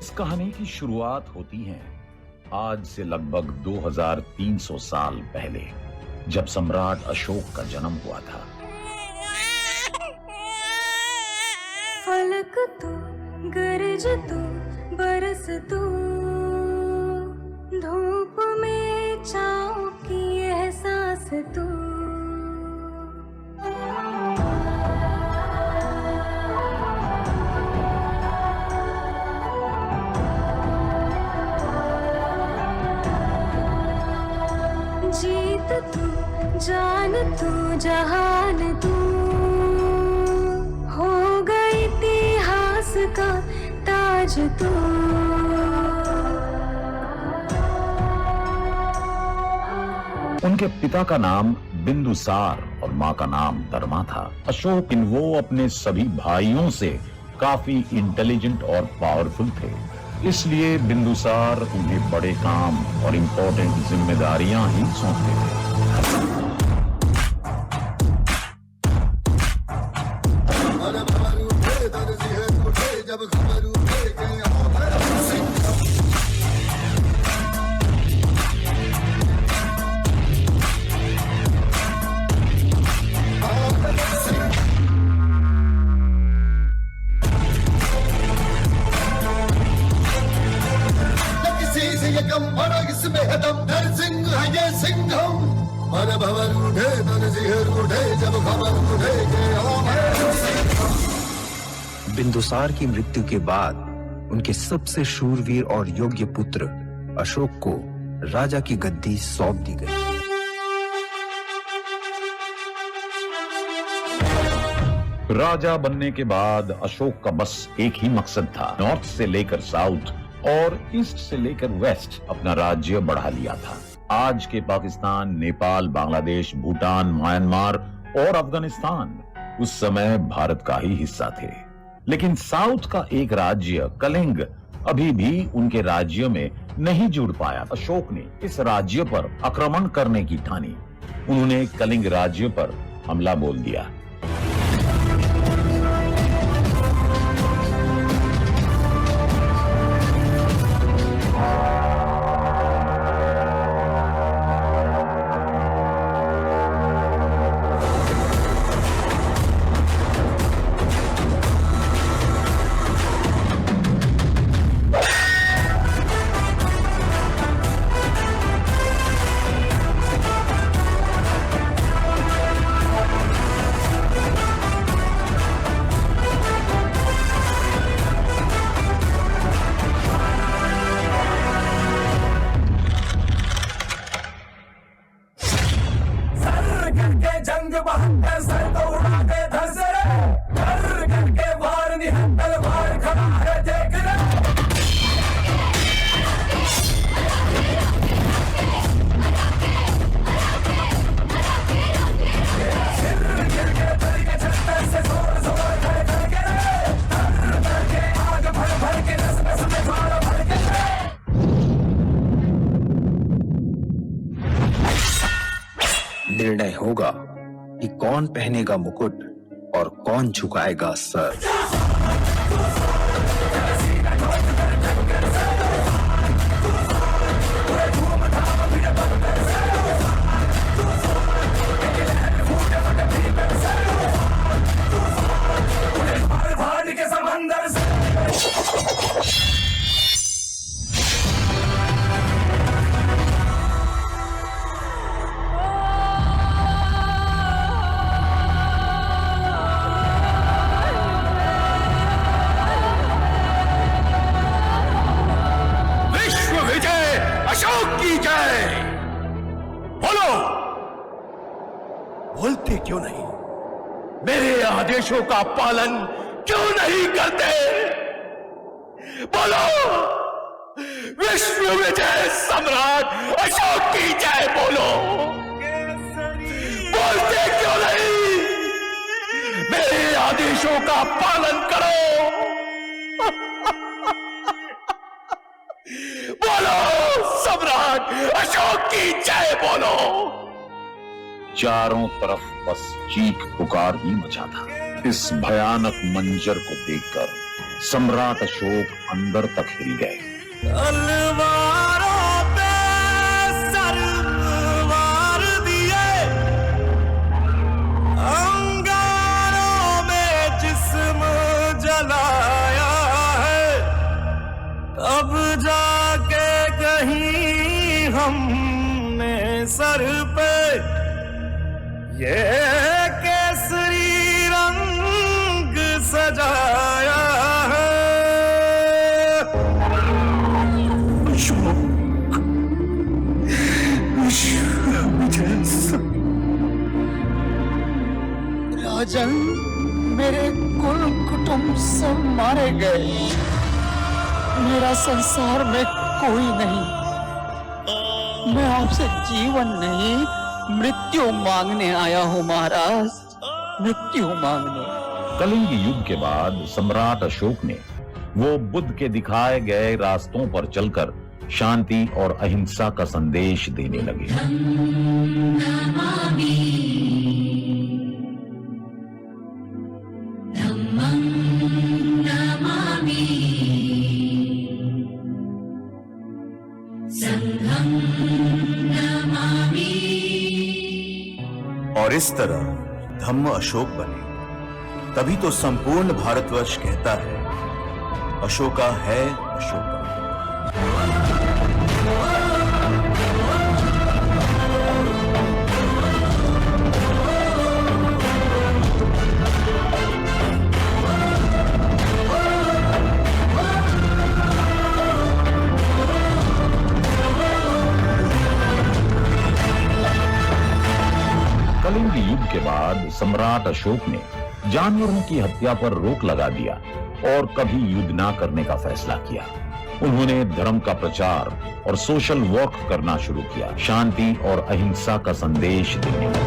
इस कहानी की शुरुआत होती है आज से लगभग 2300 साल पहले, जब सम्राट अशोक का जन्म हुआ था। फलक तू, गरज तू, बरस तू, धूप में छाँव की एहसास तू। जीत तू, जान तू, जहान तू, हो गई इतिहास का ताज तू। उनके पिता का नाम बिंदुसार और माँ का नाम धर्मा था। अशोक वो अपने सभी भाइयों से काफी इंटेलिजेंट और पावरफुल थे, इसलिए बिंदुसार उन्हें बड़े काम और इम्पोर्टेंट जिम्मेदारियां ही सौंपते थे। बिंदुसार की मृत्यु के बाद उनके सबसे शूरवीर और योग्य पुत्र अशोक को राजा की गद्दी सौंप दी गई। राजा बनने के बाद अशोक का बस एक ही मकसद था, नॉर्थ से लेकर साउथ और ईस्ट से लेकर वेस्ट अपना राज्य बढ़ा लिया था। आज के पाकिस्तान, नेपाल, बांग्लादेश, भूटान, म्यांमार और अफगानिस्तान उस समय भारत का ही हिस्सा थे, लेकिन साउथ का एक राज्य कलिंग अभी भी उनके राज्य में नहीं जुड़ पाया। अशोक ने इस राज्य पर आक्रमण करने की ठानी। उन्होंने कलिंग राज्य पर हमला बोल दिया। निर्णय होगा कि कौन पहनेगा मुकुट और कौन झुकाएगा सर। बोलते क्यों नहीं? मेरे आदेशों का पालन क्यों नहीं करते? बोलो, विश्व विजय सम्राट अशोक की जय बोलो। बोलते क्यों नहीं? मेरे आदेशों का पालन करो। बोलो, सम्राट अशोक की जय बोलो। चारों तरफ बस चीख पुकार ही मचा था। इस भयानक मंजर को देखकर सम्राट अशोक अंदर तक हिल गए। तलवारों पे सरवार दिए, अंगारों में जिस्म जलाया है, तब जाके कहीं हमने सर पे ये केसरी रंग सजाया है। राजन, मेरे कुल कुटुंब सब मारे गए, मेरा संसार में कोई नहीं। मैं आपसे जीवन नहीं मृत्यु मांगने आया हूँ महाराज, मृत्यु मांगने। कलिंग युग के बाद सम्राट अशोक ने वो बुद्ध के दिखाए गए रास्तों पर चलकर शांति और अहिंसा का संदेश देने लगे। और इस तरह धम्म अशोक बने। तभी तो संपूर्ण भारतवर्ष कहता है, अशोका है अशोका। कलिंग युग के बाद सम्राट अशोक ने जानवरों की हत्या पर रोक लगा दिया और कभी युद्ध ना करने का फैसला किया। उन्होंने धर्म का प्रचार और सोशल वर्क करना शुरू किया, शांति और अहिंसा का संदेश देने लगे।